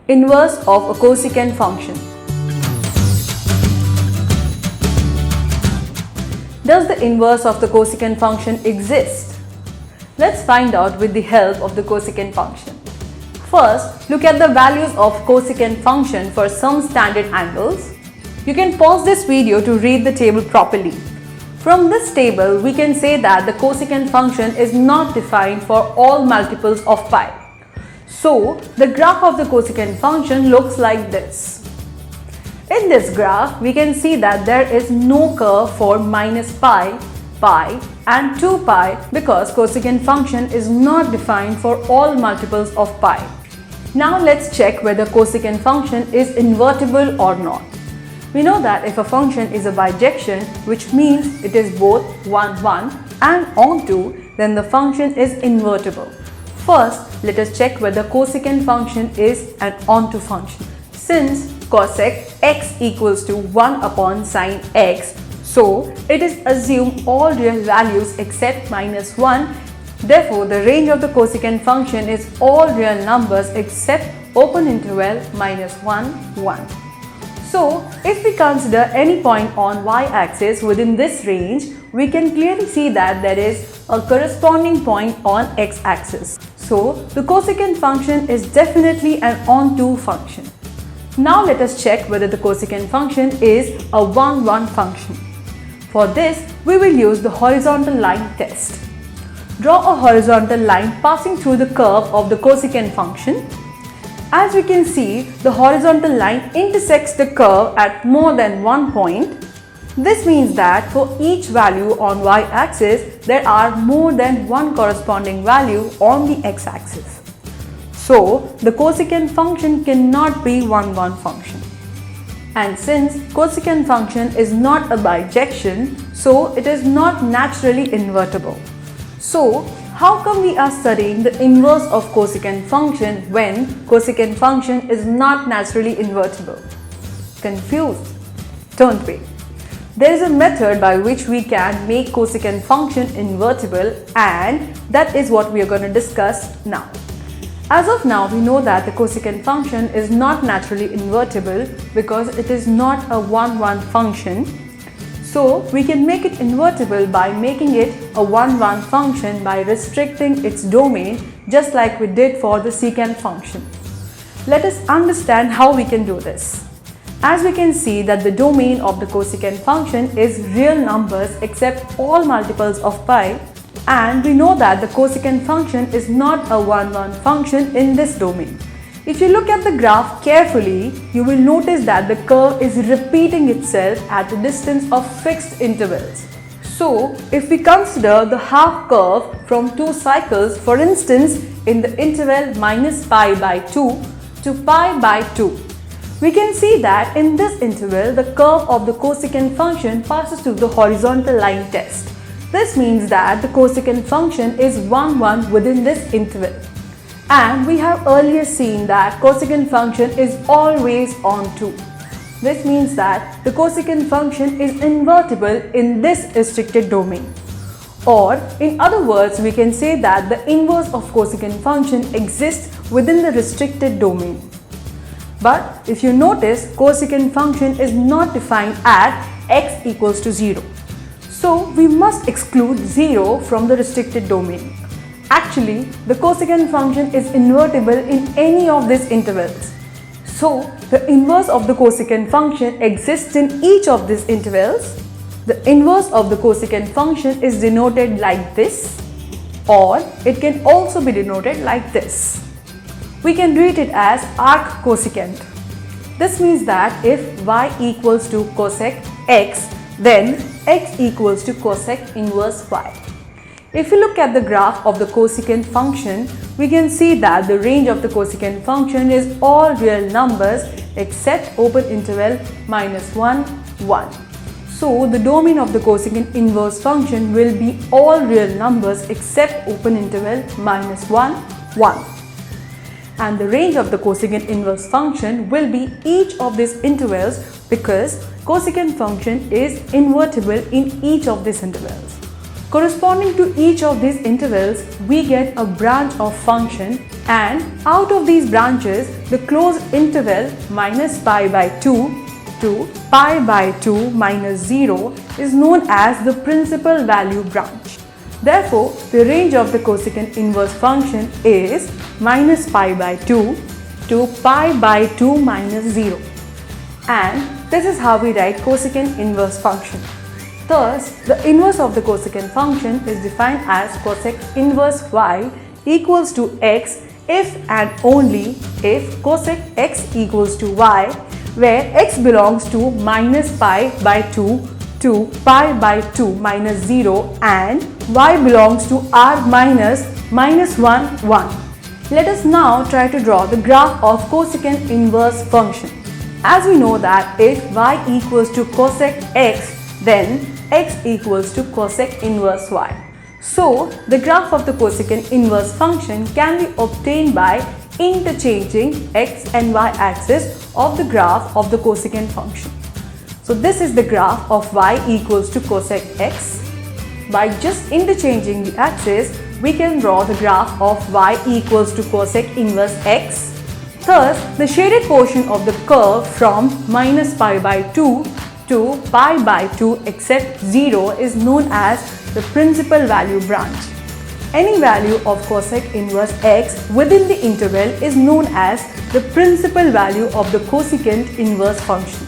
Inverse of a cosecant function. Does the inverse of the cosecant function exist? Let's find out with the help of the cosecant function. First, look at the values of cosecant function for some standard angles. You can pause this video to read the table properly. From this table, we can say that the cosecant function is not defined for all multiples of pi. So, the graph of the cosecant function looks like this. In this graph, we can see that there is no curve for minus pi, pi and 2 pi because cosecant function is not defined for all multiples of pi. Now let's check whether cosecant function is invertible or not. We know that if a function is a bijection, which means it is both 1, 1 and onto, then the function is invertible. First, let us check whether cosecant function is an onto function. Since cosec x equals to 1 upon sine x, so it is assumed all real values except minus 1. Therefore, the range of the cosecant function is all real numbers except open interval minus 1, 1. So, if we consider any point on y-axis within this range, we can clearly see that there is a corresponding point on x-axis. So, the cosecant function is definitely an onto function. Now let us check whether the cosecant function is a 1, 1 function. For this, we will use the horizontal line test. Draw a horizontal line passing through the curve of the cosecant function. As we can see, the horizontal line intersects the curve at more than one point. This means that for each value on y-axis, there are more than one corresponding value on the x-axis. So, the cosecant function cannot be 1, 1 function. And since cosecant function is not a bijection, so it is not naturally invertible. So, how come we are studying the inverse of cosecant function when cosecant function is not naturally invertible? Confused, don't we? There is a method by which we can make cosecant function invertible, and that is what we are going to discuss now. As of now, we know that the cosecant function is not naturally invertible because it is not a 1, 1 function. So, we can make it invertible by making it a 1, 1 function by restricting its domain just like we did for the secant function. Let us understand how we can do this. As we can see that the domain of the cosecant function is real numbers except all multiples of pi, and we know that the cosecant function is not a 1, 1 function in this domain. If you look at the graph carefully, you will notice that the curve is repeating itself at a distance of fixed intervals. So, if we consider the half curve from two cycles, for instance, in the interval minus pi by 2 to pi by 2, we can see that in this interval, the curve of the cosecant function passes through the horizontal line test. This means that the cosecant function is 1, 1 within this interval. And we have earlier seen that cosecant function is always onto. This means that the cosecant function is invertible in this restricted domain. Or, in other words, we can say that the inverse of cosecant function exists within the restricted domain. But if you notice, cosecant function is not defined at x equals to 0. So, we must exclude 0 from the restricted domain. Actually, the cosecant function is invertible in any of these intervals. So, the inverse of the cosecant function exists in each of these intervals. The inverse of the cosecant function is denoted like this, or it can also be denoted like this. We can read it as arc cosecant. This means that if y equals to cosec x, then x equals to cosec inverse y. If we look at the graph of the cosecant function, we can see that the range of the cosecant function is all real numbers except open interval minus 1, 1. So, the domain of the cosecant inverse function will be all real numbers except open interval minus 1, 1. And the range of the cosecant inverse function will be each of these intervals because cosecant function is invertible in each of these intervals. Corresponding to each of these intervals, we get a branch of function, and out of these branches, the closed interval minus pi by 2 to pi by 2 minus 0 is known as the principal value branch. Therefore, the range of the cosecant inverse function is minus pi by 2 to pi by 2 minus 0. And this is how we write cosecant inverse function. Thus, the inverse of the cosecant function is defined as cosec inverse y equals to x if and only if cosec x equals to y, where x belongs to minus pi by 2 to pi by 2 minus 0 and y belongs to r minus 1, 1. Let us now try to draw the graph of cosecant inverse function. As we know that if y equals to cosec x, then x equals to cosec inverse y. So, the graph of the cosecant inverse function can be obtained by interchanging x and y axis of the graph of the cosecant function. So, this is the graph of y equals to cosec x. By just interchanging the axis, we can draw the graph of y equals to cosec inverse x. Thus, the shaded portion of the curve from minus pi by 2 to pi by 2 except 0 is known as the principal value branch. Any value of cosec inverse x within the interval is known as the principal value of the cosecant inverse function.